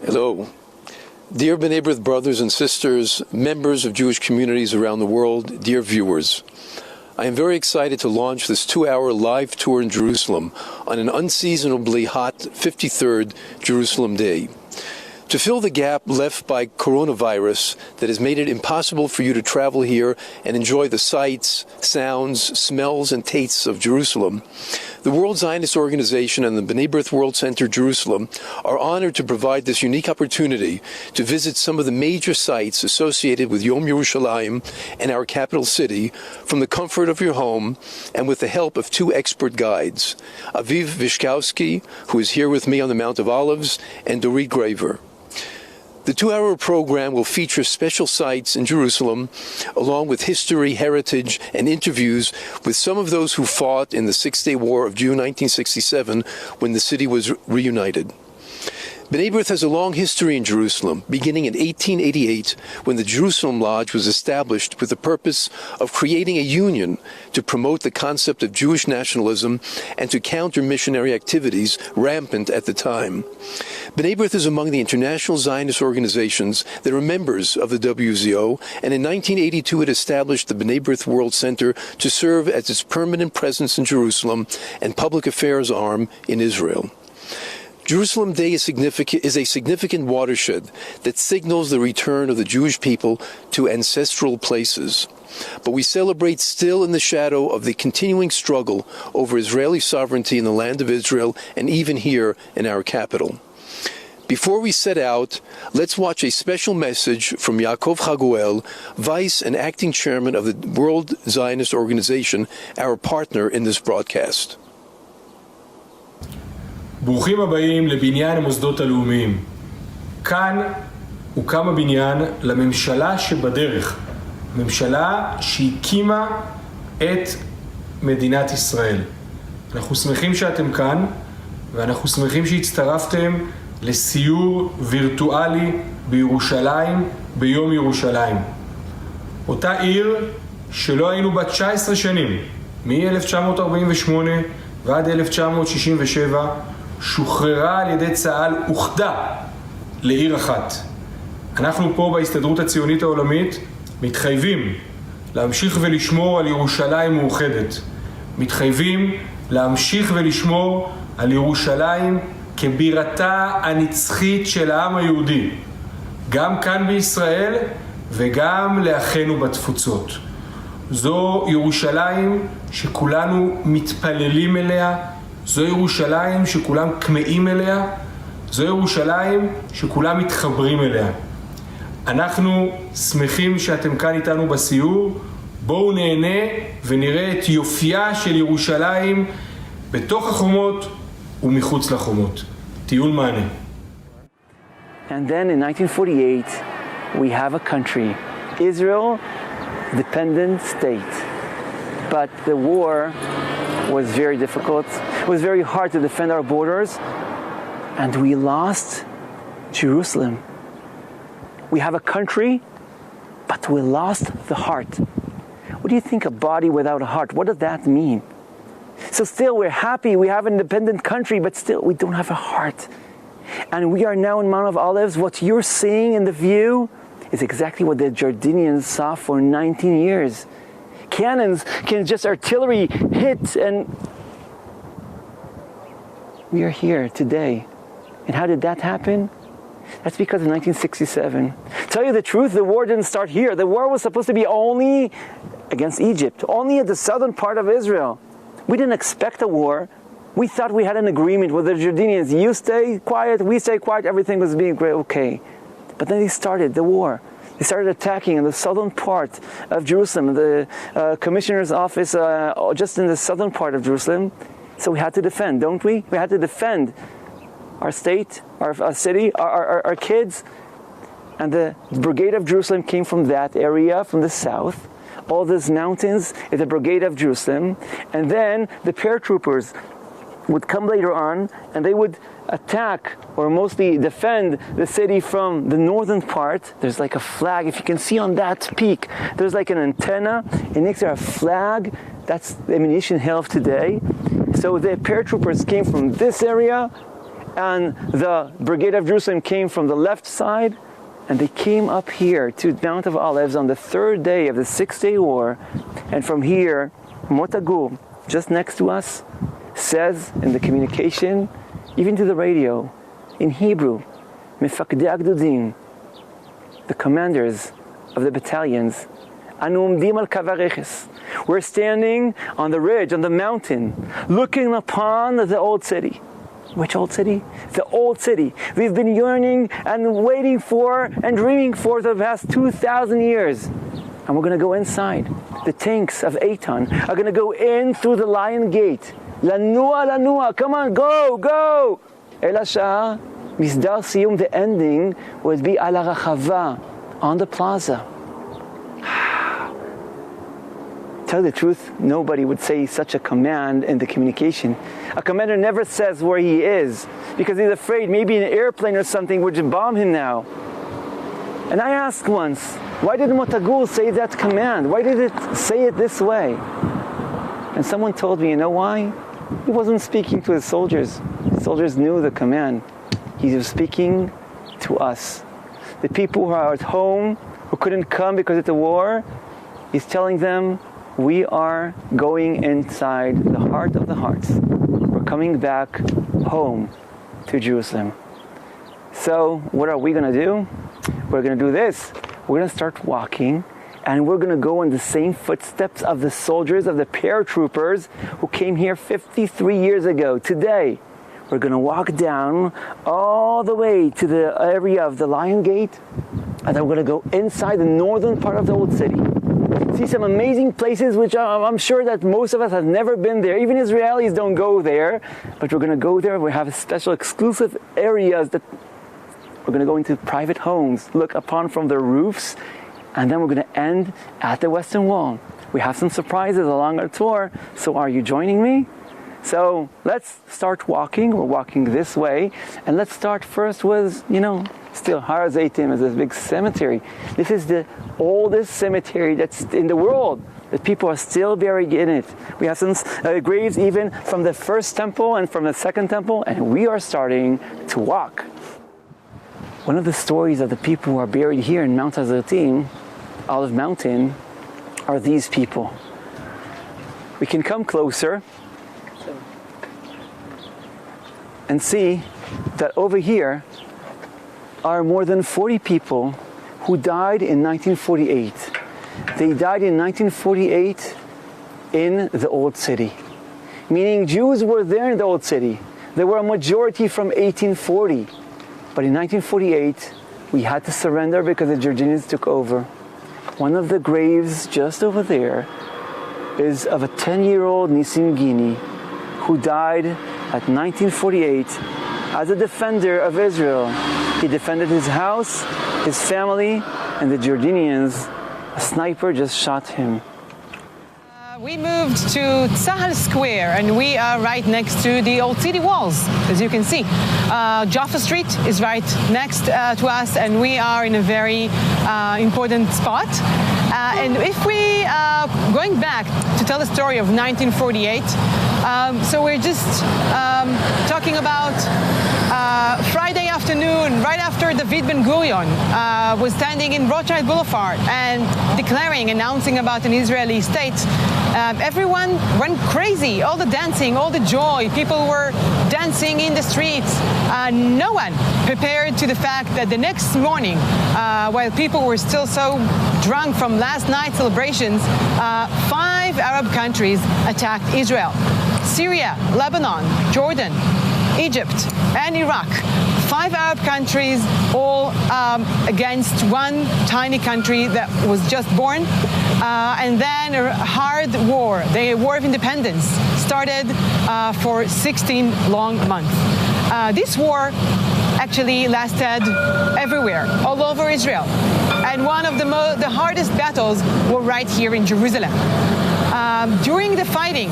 Hello. Dear B'nai B'rith brothers and sisters, members of Jewish communities around the world, dear viewers, I am very excited to launch this 2-hour live tour in Jerusalem on an unseasonably hot 53rd Jerusalem day. To fill the gap left by coronavirus that has made it impossible for you to travel here and enjoy the sights, sounds, smells, and tastes of Jerusalem, the World Zionist Organization and the B'nai B'rith World Center Jerusalem are honored to provide this unique opportunity to visit some of the major sites associated with Yom Yerushalayim and our capital city from the comfort of your home and with the help of 2 expert guides, Aviv Vishkowski, who is here with me on the Mount of Olives, and Dorit Graver. The 2-hour program will feature special sites in Jerusalem, along with history, heritage, and interviews with some of those who fought in the Six-Day War of June 1967 when the city was reunited. B'nai B'rith has a long history in Jerusalem, beginning in 1888 when the Jerusalem Lodge was established with the purpose of creating a union to promote the concept of Jewish nationalism and to counter missionary activities rampant at the time. B'nai B'rith is among the international Zionist organizations that are members of the WZO, and in 1982 it established the B'nai B'rith World Center to serve as its permanent presence in Jerusalem and public affairs arm in Israel. Jerusalem Day is a significant watershed that signals the return of the Jewish people to ancestral places. But we celebrate still in the shadow of the continuing struggle over Israeli sovereignty in the land of Israel and even here in our capital. Before we set out, let's watch a special message from Yaakov Chaguel, Vice and Acting Chairman of the World Zionist Organization, our partner in this broadcast. ברוכים הבאים לבניין המוסדות הלאומיים. כאן הוקם הבניין לממשלה שבדרך, ממשלה שהקימה את מדינת ישראל. אנחנו שמחים שאתם כאן, ואנחנו שמחים שהצטרפתם לסיור וירטואלי בירושלים ביום ירושלים. אותה עיר שלא היינו בה 19 שנים, מ-1948 ועד 1967, שוחררה על ידי צה"ל אוחדה לעיר אחת. אנחנו פה בהסתדרות הציונית העולמית מתחייבים להמשיך ולשמור על ירושלים מאוחדת. מתחייבים להמשיך ולשמור על ירושלים כבירתה הנצחית של העם היהודי, גם כאן בישראל וגם לאחינו בתפוצות. זו ירושלים שכולנו מתפללים אליה, זו ירושלים שכולם כמאים אליה, זו ירושלים שכולם מתחברים אליה. אנחנו שמחים שאתם כאן איתנו בסיור. בואו נהנה ונראה את יופייה של ירושלים בתוך החומות ומחוץ לחומות. טיול מענה. And then in 1948 we have a country, Israel, dependent state. But the war was very difficult. It was very hard to defend our borders, and we lost Jerusalem. We have a country, but we lost the heart. What do you think, a body without a heart? What does that mean? So still we're happy, we have an independent country, but still we don't have a heart. And we are now in Mount of Olives. What you're seeing in the view is exactly what the Jordanians saw for 19 years. Cannons can just artillery hit, and we are here today. And how did that happen? That's because of 1967. Tell you the truth, the war didn't start here. The war was supposed to be only against Egypt, only at the southern part of Israel. We didn't expect a war. We thought we had an agreement with the Jordanians. You stay quiet, we stay quiet, everything was being great, okay. But then they started the war. They started attacking in the southern part of Jerusalem, the commissioner's office just in the southern part of Jerusalem. So we had to defend, don't we? We had to defend our state, our city, our kids. And the Brigade of Jerusalem came from that area, from the south. All these mountains is the Brigade of Jerusalem. And then the paratroopers would come later on, and they would attack or mostly defend the city from the northern part. There's like a flag, if you can see on that peak, there's like an antenna, and next to a flag. That's the ammunition hill of today. So the paratroopers came from this area, and the Brigade of Jerusalem came from the left side, and they came up here to Mount of Olives on the third day of the 6-day war. And from here, Motagur, just next to us, says in the communication, even to the radio, in Hebrew, Mefakdei Agdudim, the commanders of the battalions, Anu umdim al kav hareches. We're standing on the ridge, on the mountain, looking upon the old city. Which old city? The old city we've been yearning and waiting for and dreaming for the past 2,000 years. And we're going to go inside. The tanks of Eitan are going to go in through the Lion Gate. Lanua, lanua, come on, go, go! El Hashah, Misdar Siyum, the ending would be Ala Rachava, on the plaza. Tell the truth, nobody would say such a command in the communication. A commander never says where he is because he's afraid maybe an airplane or something would bomb him now. And I asked once, why did Motagur say that command? Why did it say it this way? And someone told me, you know why? He wasn't speaking to his soldiers. The soldiers knew the command. He was speaking to us. The people who are at home, who couldn't come because of the war, he's telling them, we are going inside the heart of the hearts. We're coming back home to Jerusalem. So what are we going to do? We're going to do this. We're going to start walking, and we're going to go in the same footsteps of the soldiers, of the paratroopers who came here 53 years ago. Today, we're going to walk down all the way to the area of the Lion Gate, and then we're going to go inside the northern part of the old city. See some amazing places which I'm sure that most of us have never been there. Even Israelis don't go there, but we're going to go there. We have special exclusive areas that we're going to go into private homes, look upon from the roofs, and then we're going to end at the Western Wall. We have some surprises along our tour, so are you joining me? So let's start walking. We're walking this way, and let's start first with, still Har Zaitim is this big cemetery. This is the oldest cemetery that's in the world, that people are still buried in it. We have some graves even from the first temple and from the second temple, and we are starting to walk. One of the stories of the people who are buried here in Mount Hazartim, Olive Mountain, are these people. We can come closer and see that over here are more than 40 people who died in 1948. They died in 1948 in the Old City. Meaning Jews were there in the Old City. There were a majority from 1840. But in 1948, we had to surrender because the Jordanians took over. One of the graves just over there is of a 10-year-old Nissim Gini who died at 1948 as a defender of Israel. He defended his house, his family, and the Jordanians, a sniper just shot him. We moved to Tzahal Square, and we are right next to the old city walls, as you can see. Jaffa Street is right next to us, and we are in a very important spot. And if we going back to tell the story of 1948, so we're just talking about Friday afternoon, right after David Ben-Gurion was standing in Rothschild Boulevard and announcing about an Israeli state. Everyone went crazy, all the dancing, all the joy. People were dancing in the streets. No one prepared to the fact that the next morning, while people were still so drunk from last night's celebrations, 5 Arab countries attacked Israel. Syria, Lebanon, Jordan, Egypt, and Iraq. 5 Arab countries, all against one tiny country that was just born. And then a hard war, the War of Independence, started for 16 long months. This war actually lasted everywhere, all over Israel. And one of the hardest battles were right here in Jerusalem. During the fighting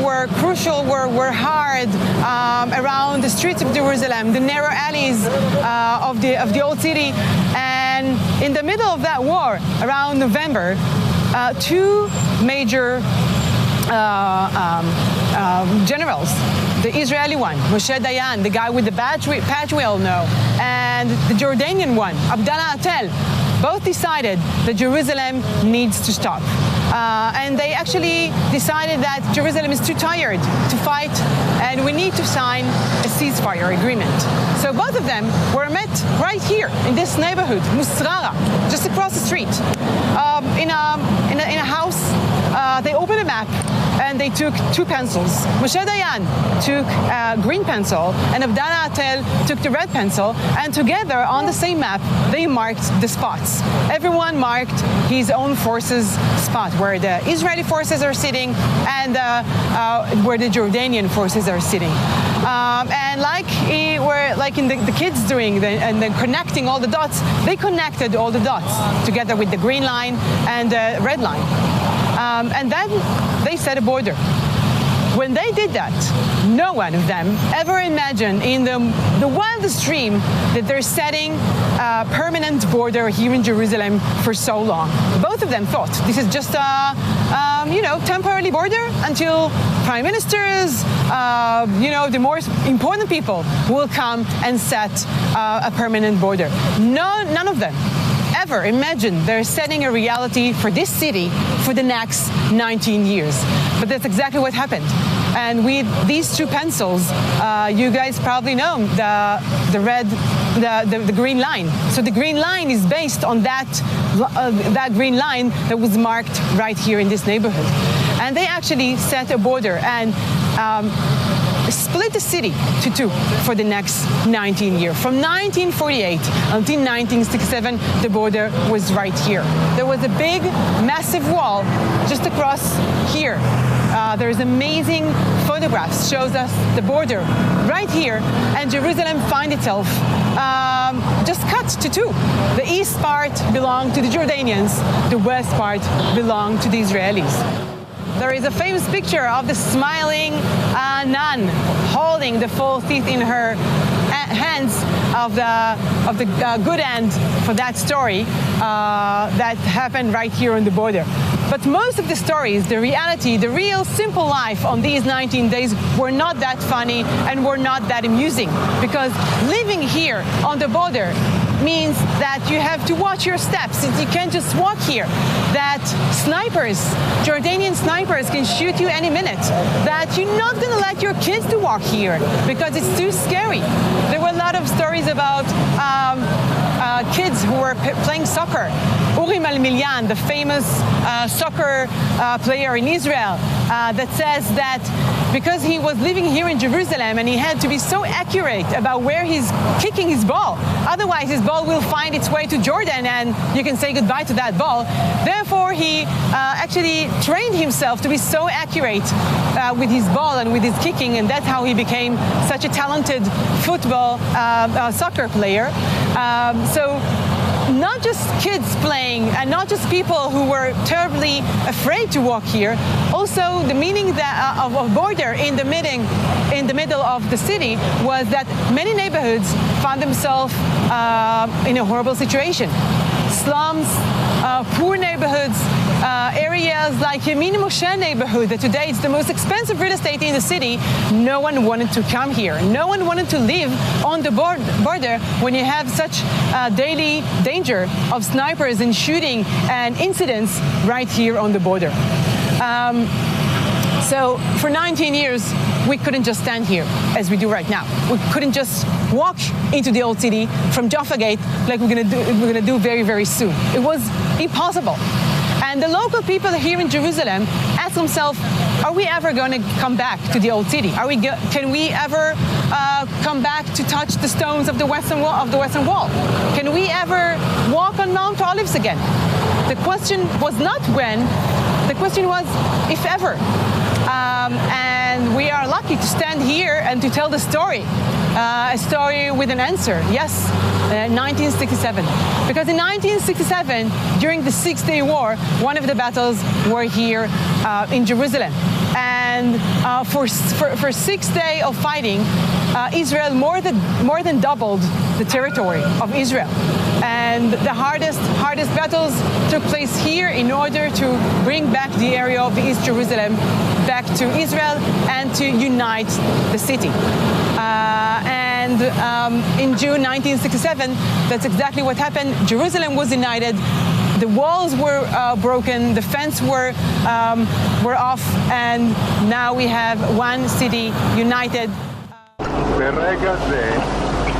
were crucial, were hard around the streets of Jerusalem, the narrow alleys of the old city. And in the middle of that war, around November, 2 major generals. The Israeli one, Moshe Dayan, the guy with the patch we all know, and the Jordanian one, Abdallah Atel, both decided that Jerusalem needs to stop. And they actually decided that Jerusalem is too tired to fight and we need to sign a ceasefire agreement. So both of them were met right here in this neighborhood, Musrara, just across the street, in a house. They opened a map and they took two pencils. Moshe Dayan took a green pencil and Abdallah Atel took the red pencil, and together on the same map they marked the spots. Everyone marked his own forces spot, where the Israeli forces are sitting and where the Jordanian forces are sitting. And like in the kids doing and then connecting all the dots, they connected all the dots together with the green line and the red line. And then they set a border. When they did that, no one of them ever imagined in the wildest dream that they're setting a permanent border here in Jerusalem for so long. Both of them thought this is just a temporary border until prime ministers, the more important people will come and set a permanent border. None of them ever imagined they're setting a reality for this city for the next 19 years. But that's exactly what happened. And with these two pencils, you guys probably know the red, the green line. So the green line is based on that green line that was marked right here in this neighborhood. And they actually set a border and split the city to two for the next 19 years. From 1948 until 1967, the border was right here. There was a big, massive wall just across here. There's amazing photographs, shows us the border right here, and Jerusalem finds itself just cut to two. The east part belonged to the Jordanians, the west part belonged to the Israelis. There is a famous picture of the smiling nun holding the false teeth in her hands of the good end for that story that happened right here on the border. But most of the stories, the reality, the real simple life on these 19 days were not that funny and were not that amusing, because living here on the border means that you have to watch your steps. You can't just walk here. That snipers, Jordanian snipers, can shoot you any minute. That you're not going to let your kids to walk here because it's too scary. There were a lot of stories about kids who were playing soccer. Urim Al-Milyan, the famous soccer player in Israel, that says that because he was living here in Jerusalem and he had to be so accurate about where he's kicking his ball, otherwise his ball will find its way to Jordan and you can say goodbye to that ball. Therefore, he actually trained himself to be so accurate with his ball and with his kicking, and that's how he became such a talented football soccer player. So not just kids playing and not just people who were terribly afraid to walk here, also the meaning of border in the middle of the city was that many neighborhoods found themselves in a horrible situation. Slums, poor neighborhoods, areas like Yamin Moshe neighborhood, that today it's the most expensive real estate in the city. No one wanted to come here. No one wanted to live on the border when you have such daily danger of snipers and shooting and incidents right here on the border. So for 19 years, we couldn't just stand here as we do right now. We couldn't just walk into the old city from Jaffa Gate like we're gonna do very, very soon. It was impossible. And the local people here in Jerusalem ask themselves, are we ever going to come back to the old city? Can we ever come back to touch the stones of the Western Wall? Can we ever walk on Mount Olives again? The question was not when, the question was if ever. And we are lucky to stand here and to tell the story, a story with an answer. Yes, 1967. Because in 1967, during the Six-Day War, one of the battles were here in Jerusalem. And for 6 days of fighting, Israel more than doubled the territory of Israel. And the hardest battles took place here in order to bring back the area of East Jerusalem back to Israel and to unite the city. In June 1967, that's exactly what happened. Jerusalem was united. The walls were broken, the fence were off, and now we have one city united. ברגע זה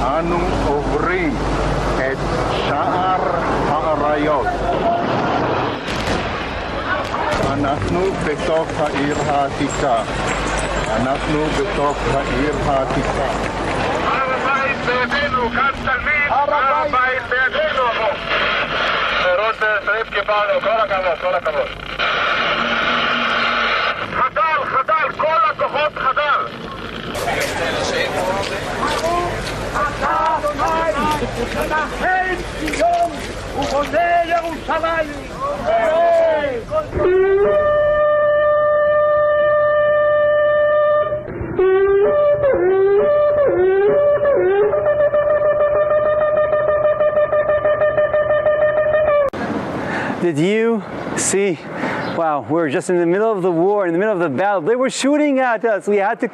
אנו עוברים את שער האריות. אנחנו בתוך העיר העתיקה. אנחנו בתוך העיר העתיקה. הר הבית בידינו, כאן תלמיד, הר הבית בידינו. רות שריף קיבלנו, כל הכבוד, כל הכבוד. חדל, כל הכוחות חדל. נחל ציון ובונה ירושלים. Did you see? Wow, we're just in the middle of the war, in the middle of the battle. They were shooting at us. We had to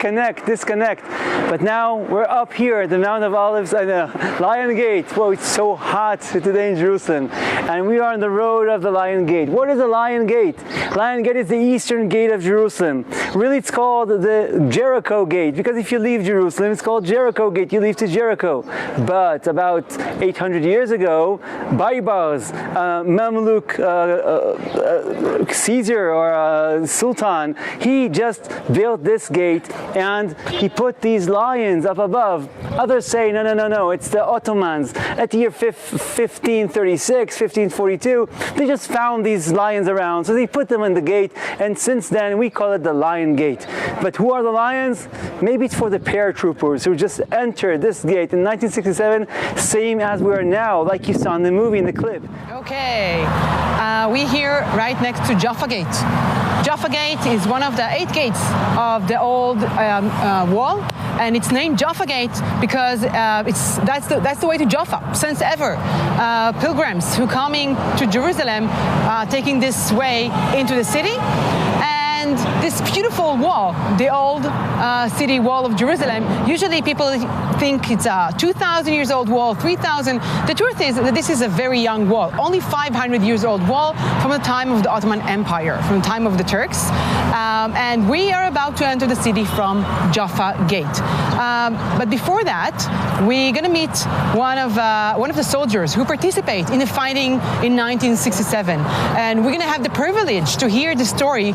disconnect. But now we're up here at the Mount of Olives and the Lion Gate. Whoa, it's so hot today in Jerusalem. And we are on the road of the Lion Gate. What is the Lion Gate? Lion Gate is the eastern gate of Jerusalem. Really, it's called the Jericho Gate, because if you leave Jerusalem, it's called Jericho Gate. You leave to Jericho. But about 800 years ago, Baybars, Mamluk, Caesar or Sultan, he just built this gate and he put these lions up above. Others say, no, it's the Ottomans. At the year 1536, 1542, they just found these lions around, so they put them in the gate, and since then we call it the Lion Gate. But who are the lions? Maybe it's for the paratroopers who just entered this gate in 1967, same as we are now, like you saw in the movie, in the clip. Okay, we're here right next to Jaffa Gate. Jaffa Gate is one of the 8 gates of the old wall, and it's named Jaffa Gate because that's the way to Jaffa since ever. Pilgrims who coming to Jerusalem taking this way into the city. And this beautiful wall, the old city wall of Jerusalem, usually people think it's a 2,000 years old wall, 3,000. The truth is that this is a very young wall, only 500 years old wall from the time of the Ottoman Empire, from the time of the Turks. And we are about to enter the city from Jaffa Gate. But before that, we're going to meet one of the soldiers who participate in the fighting in 1967. And we're going to have the privilege to hear the story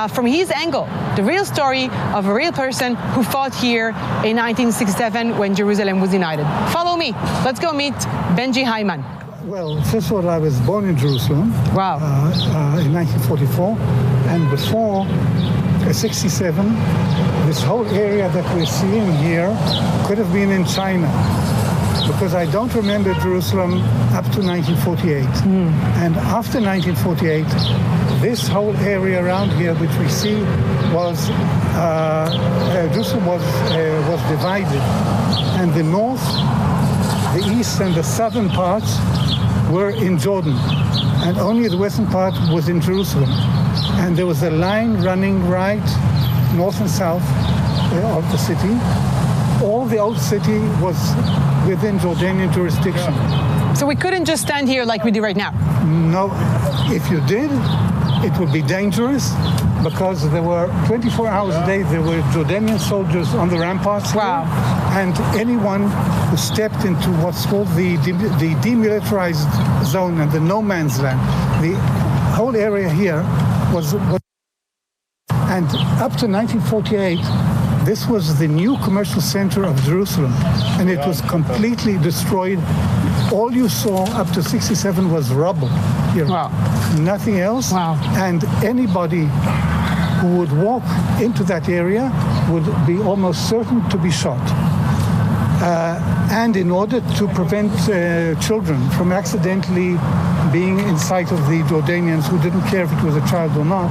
from his angle, the real story of a real person who fought here in 1967 when Jerusalem was united. Follow me. Let's go meet Benji Hyman. Well, first of all, I was born in Jerusalem. Wow. In 1944, and before 67, this whole area that we're seeing here could have been in China, because I don't remember Jerusalem up to 1948. And after 1948, this whole area around here, which we see, was Jerusalem was divided, and the north, the east, and the southern parts were in Jordan, and only the western part was in Jerusalem. And there was a line running right north and south of the city. All the old city was within Jordanian jurisdiction. So we couldn't just stand here like we do right now? No, if you did, it would be dangerous, because there were 24 hours a day, there were Jordanian soldiers on the ramparts here, and anyone who stepped into what's called the demilitarized zone and the no man's land, the whole area here was and up to 1948, this was the new commercial center of Jerusalem, and it was completely destroyed. All you saw up to 67 was rubble here. Wow. Nothing else. Wow. And anybody who would walk into that area would be almost certain to be shot. And in order to prevent children from accidentally being in sight of the Jordanians, who didn't care if it was a child or not,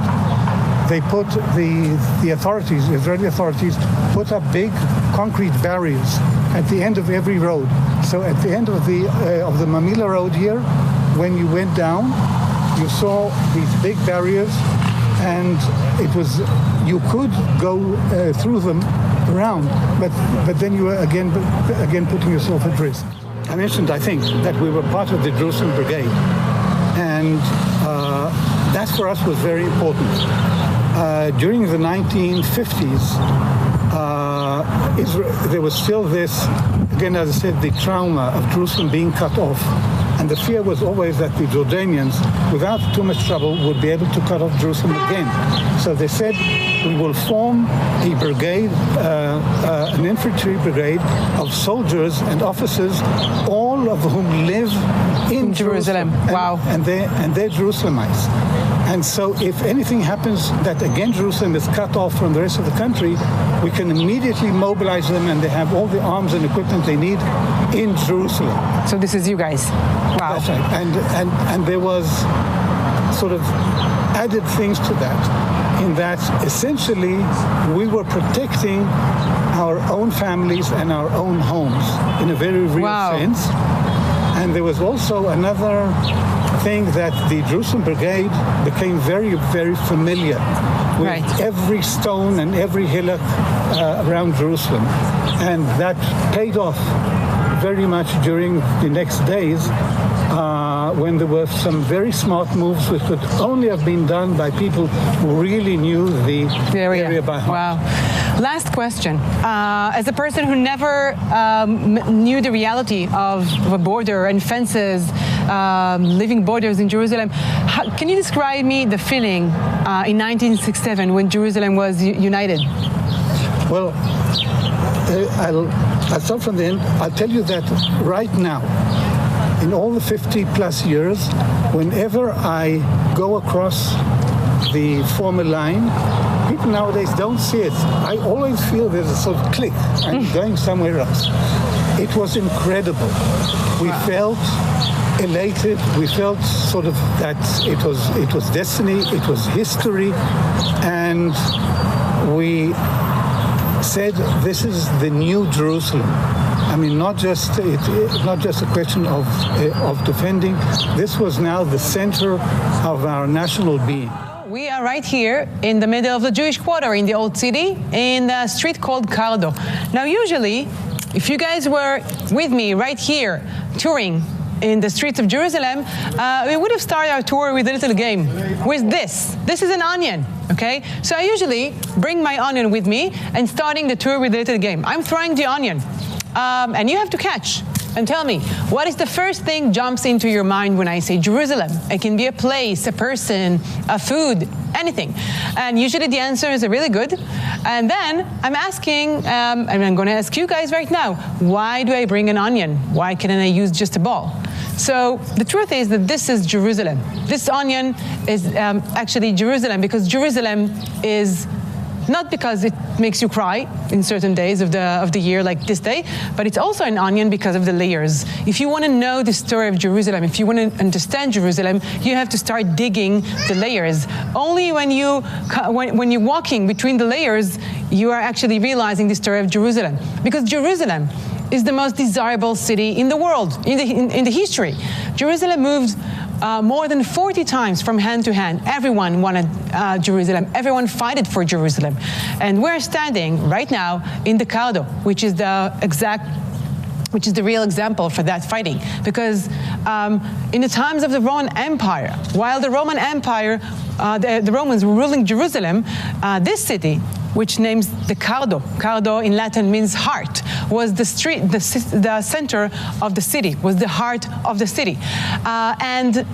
they put the authorities, Israeli authorities, put up big concrete barriers at the end of every road. So at the end of the Mamila Road here, when you went down, you saw these big barriers, and you could go through them around, but then you were again putting yourself at risk. I mentioned, I think, that we were part of the Jerusalem Brigade, and that for us was very important. During the 1950s, there was still this, again, as I said, the trauma of Jerusalem being cut off. And the fear was always that the Jordanians, without too much trouble, would be able to cut off Jerusalem again. So they said, we will form a brigade, an infantry brigade of soldiers and officers, all of whom live in Jerusalem. Wow. And they're Jerusalemites. And so if anything happens that, again, Jerusalem is cut off from the rest of the country, we can immediately mobilize them, and they have all the arms and equipment they need in Jerusalem. So this is you guys. Wow. That's right. And there was sort of added things to that, in that essentially we were protecting our own families and our own homes in a very real sense. And there was also another thing, that the Jerusalem Brigade became very, very familiar with every stone and every hillock around Jerusalem. And that paid off very much during the next days, when there were some very smart moves which could only have been done by people who really knew the area by heart. Wow. Last question. As a person who never knew the reality of a border and fences, living borders in Jerusalem, can you describe me the feeling in 1967 when Jerusalem was united? Well, I'll start from the end. I'll tell you that right now, in all the 50 plus years, whenever I go across the former line, people nowadays don't see it. I always feel there's a sort of click. I'm going somewhere else. It was incredible. We felt elated. We felt sort of that it was destiny, it was history, and we said this is the new Jerusalem. I mean, not just a question of defending. This was now the center of our national being. We are right here in the middle of the Jewish quarter in the Old City, in a street called Cardo. Now, usually, if you guys were with me right here touring in the streets of Jerusalem, we would have started our tour with a little game, with this. This is an onion, okay? So I usually bring my onion with me and starting the tour with a little game. I'm throwing the onion, and you have to catch and tell me, what is the first thing jumps into your mind when I say Jerusalem? It can be a place, a person, a food, anything. And usually the answer is really good. And then I'm asking, and I'm going to ask you guys right now, why do I bring an onion? Why can't I use just a ball? So the truth is that this is Jerusalem. This onion is actually Jerusalem, because Jerusalem is not because it makes you cry in certain days of the year like this day, but it's also an onion because of the layers. If you want to know the story of Jerusalem, if you want to understand Jerusalem, you have to start digging the layers. Only when you're walking between the layers, you are actually realizing the story of Jerusalem. Because Jerusalem is the most desirable city in the world, in the history. Jerusalem moved more than 40 times from hand to hand. Everyone wanted Jerusalem. Everyone fought for Jerusalem. And we're standing right now in the Cardo, which is the real example for that fighting. Because in the times of the Roman Empire, while the Roman Empire, the Romans were ruling Jerusalem, this city, which names the Cardo. Cardo in Latin means heart, was the street, the center of the city, was the heart of the city. And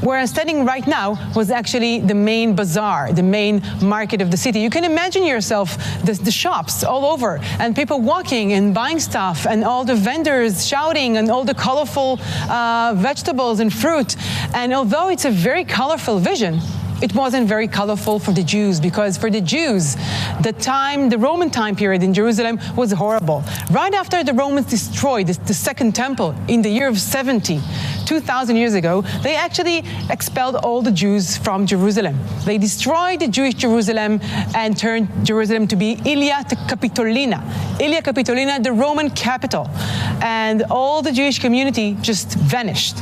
where I'm standing right now was actually the main bazaar, the main market of the city. You can imagine yourself the shops all over, and people walking and buying stuff, and all the vendors shouting, and all the colorful vegetables and fruit. And although it's a very colorful vision, it wasn't very colorful for the Jews, because for the Jews, the Roman time period in Jerusalem was horrible. Right after the Romans destroyed the second temple in the year of 70, 2,000 years ago, they actually expelled all the Jews from Jerusalem. They destroyed the Jewish Jerusalem and turned Jerusalem to be Ilia Capitolina. Ilia Capitolina, the Roman capital. And all the Jewish community just vanished.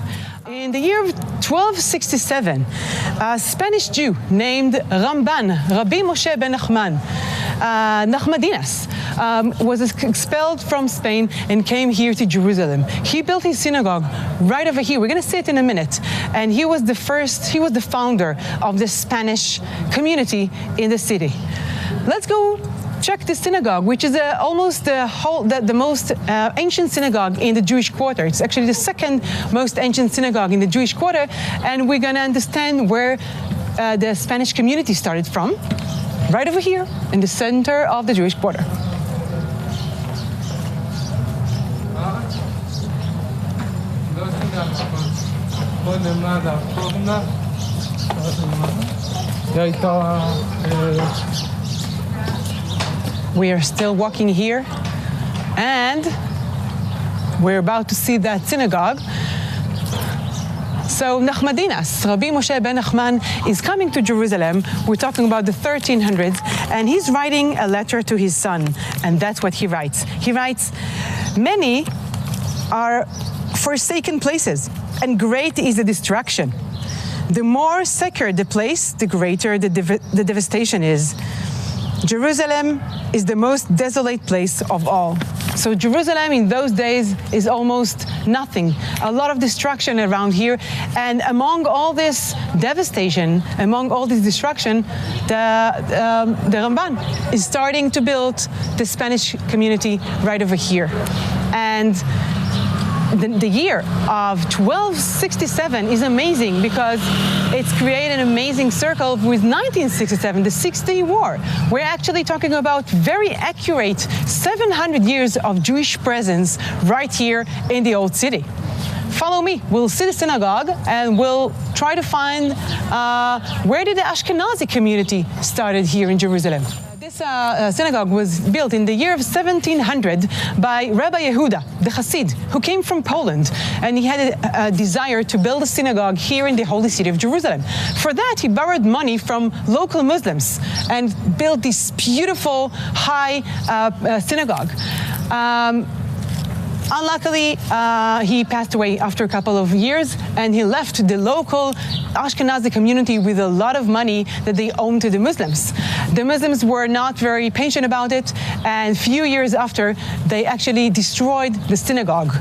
In the year of 1267, a Spanish Jew named Ramban, Rabbi Moshe ben Nachman, Nachmanides, was expelled from Spain and came here to Jerusalem. He built his synagogue right over here. We're going to see it in a minute. And he was the founder of the Spanish community in the city. Let's go check the synagogue, which is almost the most ancient synagogue in the Jewish quarter. It's actually the second most ancient synagogue in the Jewish quarter, and we're going to understand where the Spanish community started from, right over here in the center of the Jewish quarter. We are still walking here, and we're about to see that synagogue. So Nachmanides, Rabbi Moshe ben Nachman, is coming to Jerusalem. We're talking about the 1300s, and he's writing a letter to his son, and that's what he writes. He writes, "Many are forsaken places, and great is the destruction. The more sacred the place, the greater the devastation is. Jerusalem is the most desolate place of all." So Jerusalem in those days is almost nothing. A lot of destruction around here. And among all this devastation, among all this destruction, the Ramban is starting to build the Spanish community right over here. And the year of 1267 is amazing because it's created an amazing circle with 1967, the Six-Day War. We're actually talking about very accurate 700 years of Jewish presence right here in the Old City. Follow me. We'll see the synagogue and we'll try to find where did the Ashkenazi community started here in Jerusalem. This synagogue was built in the year of 1700 by Rabbi Yehuda, the Hasid, who came from Poland, and he had a desire to build a synagogue here in the holy city of Jerusalem. For that, he borrowed money from local Muslims and built this beautiful, high synagogue. Unluckily, he passed away after a couple of years, and he left the local Ashkenazi community with a lot of money that they owed to the Muslims. The Muslims were not very patient about it, and a few years after, they actually destroyed the synagogue.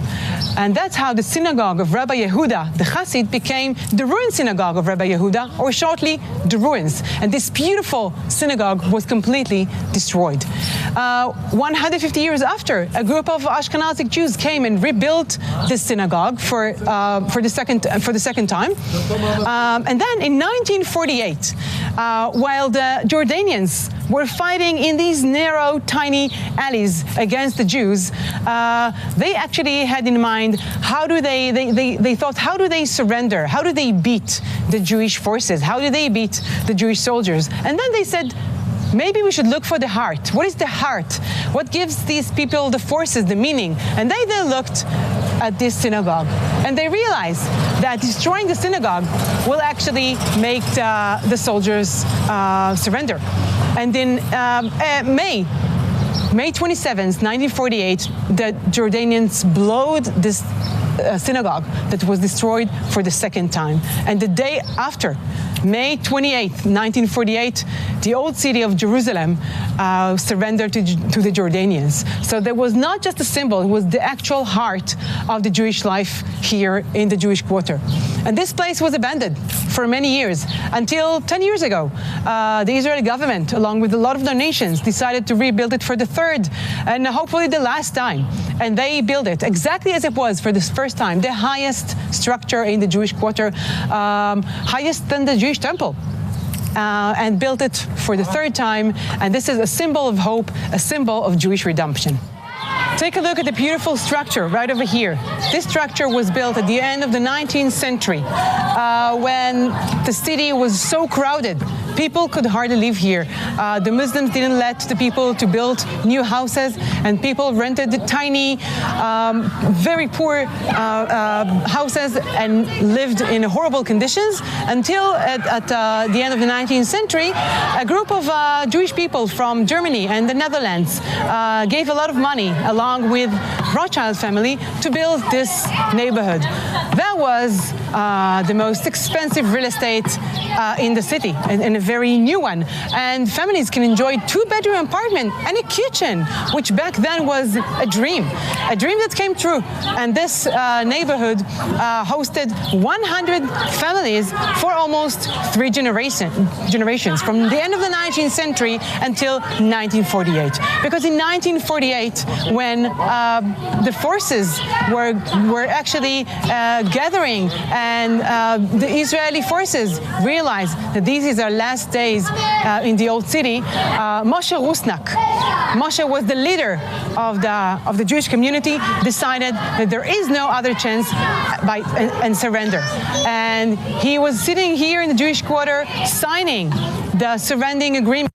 And that's how the synagogue of Rabbi Yehuda, the Chassid, became the ruined synagogue of Rabbi Yehuda, or shortly, the ruins. And this beautiful synagogue was completely destroyed. 150 years after, a group of Ashkenazi Jews came and rebuilt this synagogue for the second time. And then in 1948, while the Jordanians were fighting in these narrow, tiny alleys against the Jews, they actually had in mind they thought, how do they surrender? How do they beat the Jewish forces? How do they beat the Jewish soldiers? And then they said, maybe we should look for the heart. What is the heart? What gives these people the forces, the meaning? And they then looked at this synagogue, and they realized that destroying the synagogue will actually make the soldiers surrender. And in May 27th, 1948, the Jordanians blowed this synagogue that was destroyed for the second time. And the day after, May 28th, 1948, the old city of Jerusalem surrendered to the Jordanians. So there was not just a symbol, it was the actual heart of the Jewish life here in the Jewish quarter. And this place was abandoned for many years, until 10 years ago. The Israeli government, along with a lot of donations, decided to rebuild it for the third and hopefully the last time. And they built it exactly as it was for the first time, the highest structure in the Jewish quarter, highest than the Jewish temple. And built it for the third time. And this is a symbol of hope, a symbol of Jewish redemption. Take a look at the beautiful structure right over here. This structure was built at the end of the 19th century when the city was so crowded. people could hardly live here. The Muslims didn't let the people to build new houses, and people rented tiny, very poor houses and lived in horrible conditions until at the end of the 19th century, a group of Jewish people from Germany and the Netherlands gave a lot of money, along with Rothschild family, to build this neighborhood. That was the most expensive real estate in the city, and a very new one. And families can enjoy 2-bedroom apartment and a kitchen, which back then was a dream that came true. And this neighborhood hosted 100 families for almost 3 generations, from the end of the 19th century until 1948. Because in 1948, when the forces were actually gathering, and the Israeli forces realized that these is our last days in the old city, Moshe was the leader of the Jewish community, decided that there is no other chance and surrender. And he was sitting here in the Jewish quarter signing the surrendering agreement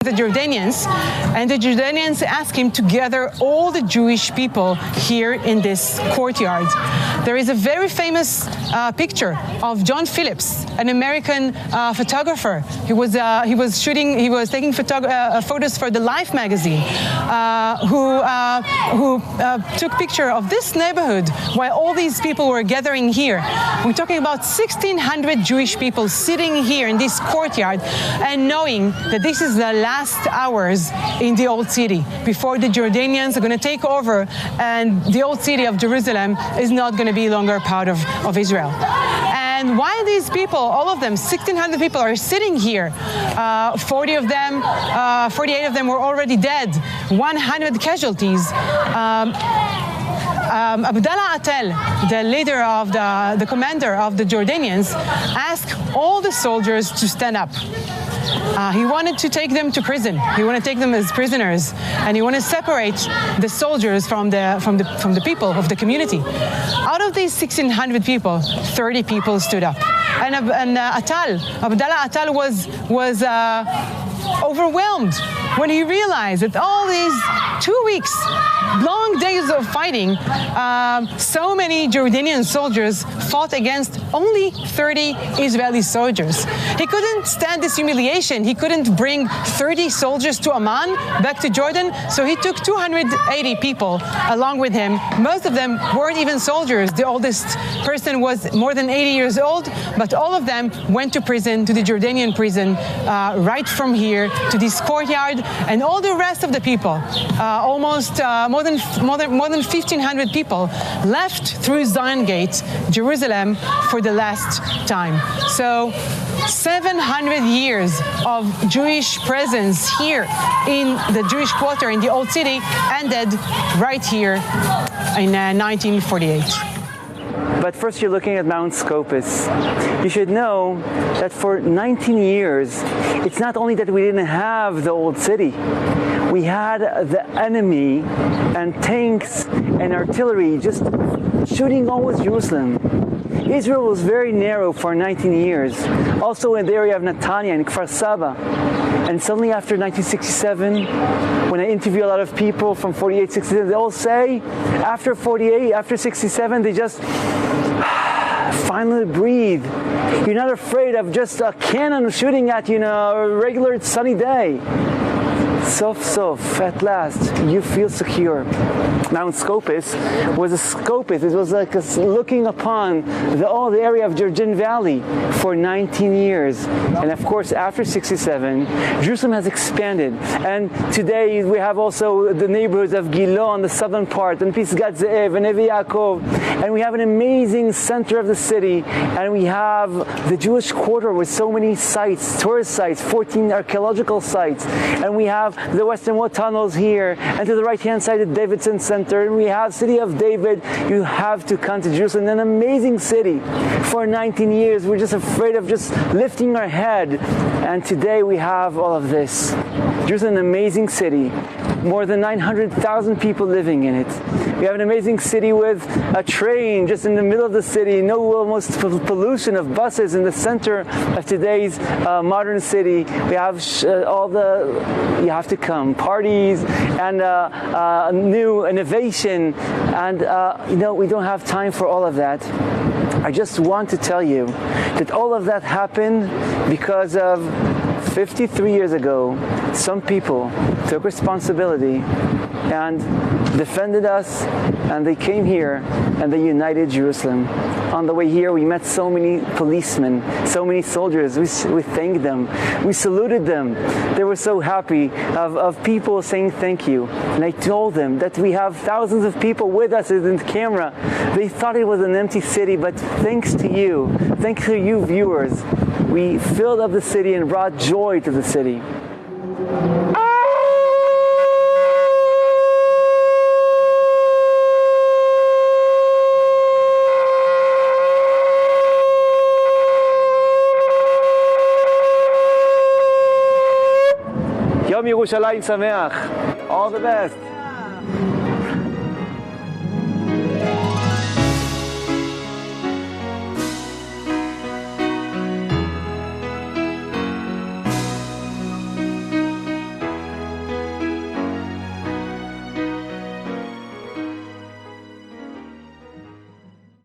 with the Jordanians, and the Jordanians asked him to gather all the Jewish people here in this courtyard. There is a very famous picture of John Phillips, an American photographer. He was taking photos for the Life magazine, who took picture of this neighborhood while all these people were gathering here. We're talking about 1,600 Jewish people sitting here in this courtyard and knowing that this is the last hours in the old city before the Jordanians are going to take over, and the old city of Jerusalem is not going to be longer part of Israel. And while these people, all of them, 1,600 people, are sitting here, 48 of them were already dead, 100 casualties. Abdallah Atel, the leader of the commander of the Jordanians, asked all the soldiers to stand up. He wanted to take them to prison. He wanted to take them as prisoners, and he wanted to separate the soldiers from the people of the community. Out of these 1,600 people, 30 people stood up, and Abdallah Atel was overwhelmed when he realized that all these 2 weeks, long days of fighting, so many Jordanian soldiers fought against only 30 Israeli soldiers. He couldn't stand this humiliation. He couldn't bring 30 soldiers to Amman, back to Jordan, so he took 280 people along with him. Most of them weren't even soldiers. The oldest person was more than 80 years old, but all of them went to prison, to the Jordanian prison, right from here to this courtyard, and all the rest of the people, almost more than 1,500 people, left through Zion Gate, Jerusalem, for the last time. So 700 years of Jewish presence here in the Jewish quarter in the Old City ended right here in 1948. But first you're looking at Mount Scopus. You should know that for 19 years, it's not only that we didn't have the old city, we had the enemy and tanks and artillery just shooting always Jerusalem. Israel was very narrow for 19 years, also in the area of Netanya and Kfar Saba. And suddenly after 1967, when I interview a lot of people from 48, 67, they all say, after 48, after 67, they just finally breathe. You're not afraid of just a cannon shooting at you on a regular sunny day. Sof, at last, you feel secure. Mount Scopus was a Scopus. It was like looking upon the area of Jordan Valley for 19 years. And of course, after 67, Jerusalem has expanded. And today we have also the neighborhoods of Gilo on the southern part, and Pisgat Ze'ev, and Neve Yaakov. And we have an amazing center of the city. And we have the Jewish quarter with so many sites, tourist sites, 14 archaeological sites. And we have the Western Wall tunnels here, and to the right-hand side, the Davidson Center, and we have City of David. You have to come to Jerusalem, an amazing city. For 19 years, we're just afraid of just lifting our head, and today we have all of this. Jerusalem, an amazing city, more than 900,000 people living in it. We have an amazing city with a train just in the middle of the city, no almost pollution of buses in the center of today's modern city. We have you have to come, parties and new innovation, and we don't have time for all of that. I just want to tell you that all of that happened because of 53 years ago, some people took responsibility and defended us, and they came here and they united Jerusalem. On the way here, we met so many policemen, so many soldiers. We thanked them. We saluted them. They were so happy of people saying thank you. And I told them that we have thousands of people with us in the camera. They thought it was an empty city, but thanks to you viewers, we filled up the city and brought joy to the city. Yom Yerushalayim Sameach. All the best.